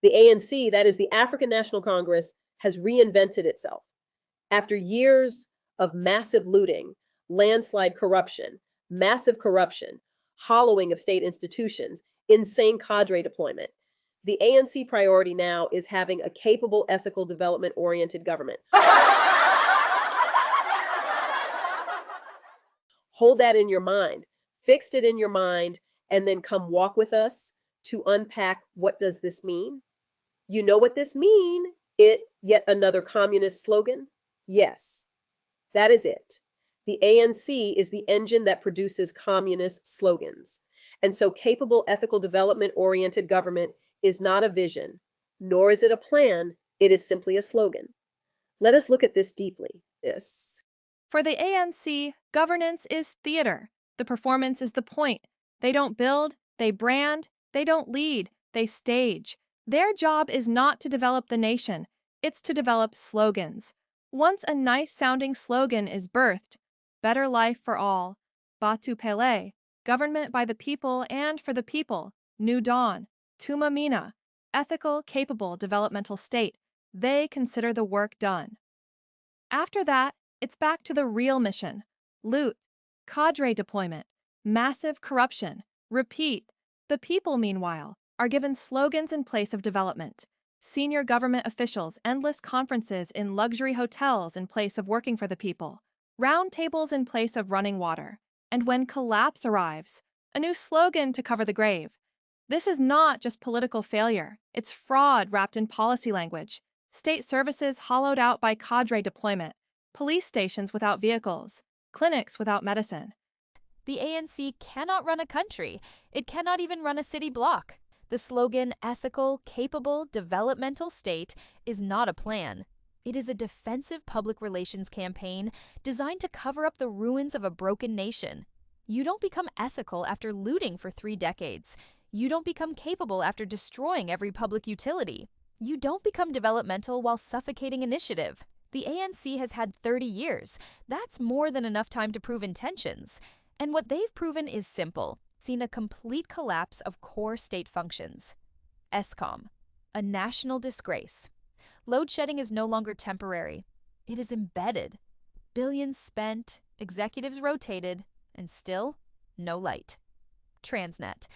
The ANC, that is the African National Congress, has reinvented itself. After years of massive looting, landslide corruption, massive corruption, hollowing of state institutions, insane cadre deployment, the ANC priority now is having a capable, ethical, development oriented government. Hold that in your mind, fixed it in your mind, and then come walk with us to unpack what does this mean? You know what this mean? It yet another communist slogan? Yes, that is it. The ANC is the engine that produces communist slogans. And so capable, ethical, development-oriented government is not a vision, nor is it a plan. It is simply a slogan. Let us look at this deeply. For the ANC, governance is theater. The performance is the point. They don't build, they brand, they don't lead, they stage. Their job is not to develop the nation, it's to develop slogans. Once a nice-sounding slogan is birthed, better life for all, Batu Pele, government by the people and for the people, New Dawn, Tuma Mina, ethical, capable, developmental state, they consider the work done. After that, it's back to the real mission: loot, cadre deployment, massive corruption. Repeat. The people, meanwhile, are given slogans in place of development. Senior government officials, endless conferences in luxury hotels in place of working for the people, round tables in place of running water. And when collapse arrives, a new slogan to cover the grave. This is not just political failure, it's fraud wrapped in policy language. State services hollowed out by cadre deployment, police stations without vehicles, clinics without medicine. The ANC cannot run a country. It cannot even run a city block. The slogan, ethical, capable, developmental state, is not a plan. It is a defensive public relations campaign designed to cover up the ruins of a broken nation. You don't become ethical after looting for 3 decades. You don't become capable after destroying every public utility. You don't become developmental while suffocating initiative. The ANC has had 30 years. That's more than enough time to prove intentions. And what they've proven is simple: seen a complete collapse of core state functions. ESCOM, a national disgrace. Load shedding is no longer temporary. It is embedded. Billions spent, executives rotated, and still, no light. Transnet.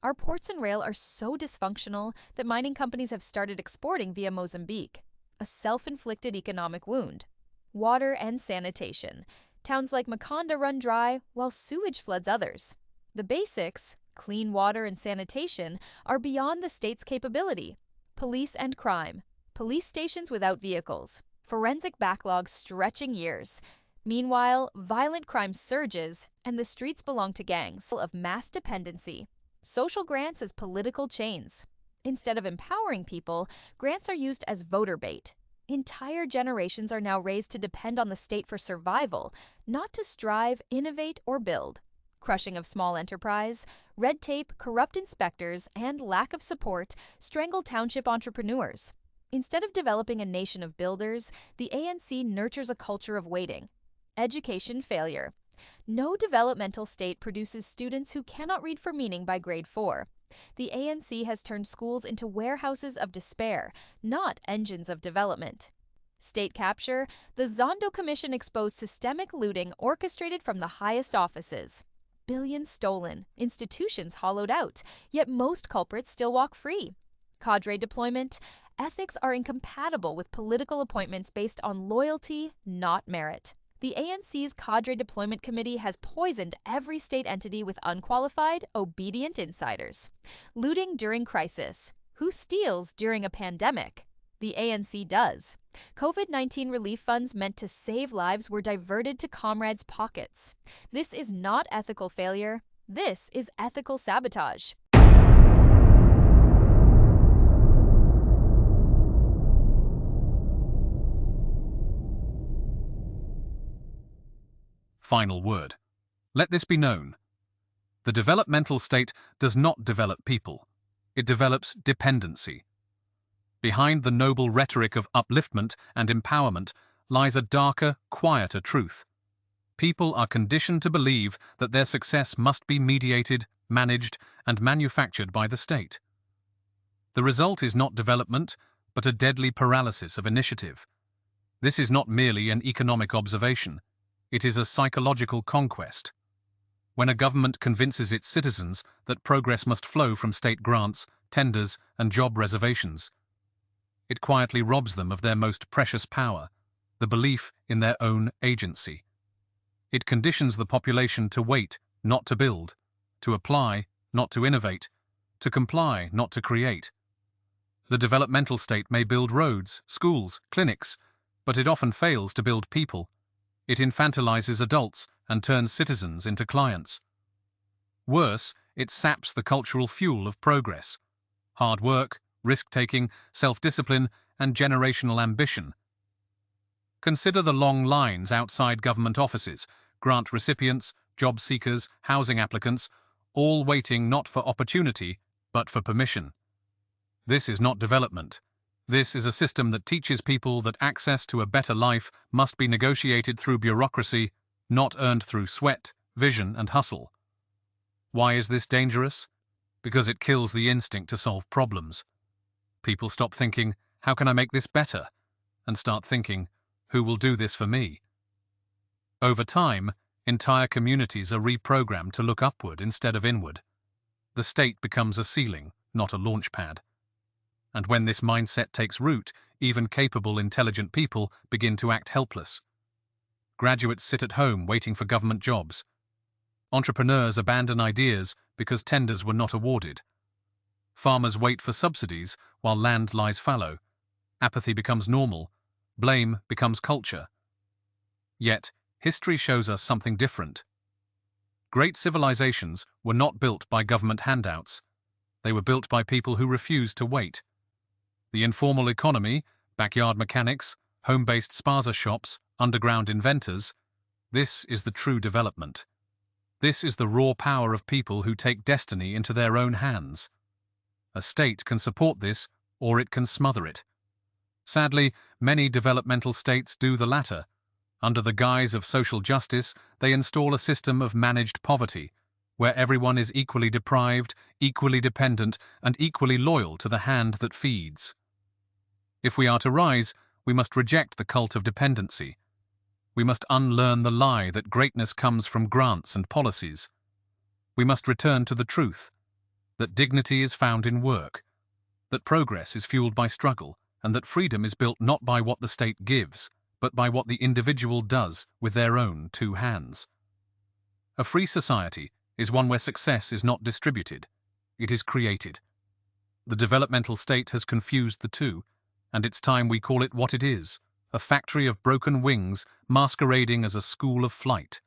Our ports and rail are so dysfunctional that mining companies have started exporting via Mozambique, a self-inflicted economic wound. Water and sanitation. Towns like Makonda run dry while sewage floods others. The basics, clean water and sanitation, are beyond the state's capability. Police and crime. Police stations without vehicles. Forensic backlogs stretching years. Meanwhile, violent crime surges, and the streets belong to gangs of mass dependency. Social grants as political chains. Instead of empowering people, grants are used as voter bait. Entire generations are now raised to depend on the state for survival, not to strive, innovate, or build. Crushing of small enterprise, red tape, corrupt inspectors, and lack of support strangle township entrepreneurs. Instead of developing a nation of builders, the ANC nurtures a culture of waiting. Education failure. No developmental state produces students who cannot read for meaning by grade 4. The ANC has turned schools into warehouses of despair, not engines of development. State capture. The Zondo Commission exposed systemic looting orchestrated from the highest offices. Billions stolen, institutions hollowed out, yet most culprits still walk free. Cadre deployment. Ethics are incompatible with political appointments based on loyalty, not merit. The ANC's Cadre Deployment Committee has poisoned every state entity with unqualified, obedient insiders. Looting during crisis. Who steals during a pandemic? The ANC does. COVID-19 relief funds meant to save lives were diverted to comrades' pockets. This is not ethical failure. This is ethical sabotage. Final word. Let this be known. The developmental state does not develop people. It develops dependency. Behind the noble rhetoric of upliftment and empowerment lies a darker, quieter truth. People are conditioned to believe that their success must be mediated, managed, and manufactured by the state. The result is not development, but a deadly paralysis of initiative. This is not merely an economic observation. It is a psychological conquest. When a government convinces its citizens that progress must flow from state grants, tenders, and job reservations, it quietly robs them of their most precious power, the belief in their own agency. It conditions the population to wait, not to build, to apply, not to innovate, to comply, not to create. The developmental state may build roads, schools, clinics, but it often fails to build people. It infantilizes adults and turns citizens into clients. Worse, it saps the cultural fuel of progress. Hard work, risk-taking, self-discipline, and generational ambition. Consider the long lines outside government offices, grant recipients, job seekers, housing applicants, all waiting not for opportunity, but for permission. This is not development. This is a system that teaches people that access to a better life must be negotiated through bureaucracy, not earned through sweat, vision, and hustle. Why is this dangerous? Because it kills the instinct to solve problems. People stop thinking, how can I make this better? And start thinking, who will do this for me? Over time, entire communities are reprogrammed to look upward instead of inward. The state becomes a ceiling, not a launch pad. And when this mindset takes root, even capable, intelligent people begin to act helpless. Graduates sit at home waiting for government jobs. Entrepreneurs abandon ideas because tenders were not awarded. Farmers wait for subsidies while land lies fallow. Apathy becomes normal. Blame becomes culture. Yet, history shows us something different. Great civilizations were not built by government handouts. They were built by people who refused to wait. The informal economy, backyard mechanics, home-based spaza shops, underground inventors, this is the true development. This is the raw power of people who take destiny into their own hands. A state can support this, or it can smother it. Sadly, many developmental states do the latter. Under the guise of social justice, they install a system of managed poverty, where everyone is equally deprived, equally dependent, and equally loyal to the hand that feeds. If we are to rise, we must reject the cult of dependency. We must unlearn the lie that greatness comes from grants and policies. We must return to the truth, that dignity is found in work, that progress is fueled by struggle, and that freedom is built not by what the state gives, but by what the individual does with their own two hands. A free society is one where success is not distributed, it is created. The developmental state has confused the two, and it's time we call it what it is, a factory of broken wings masquerading as a school of flight.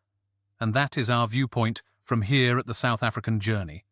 And that is our viewpoint from here at the South African journey.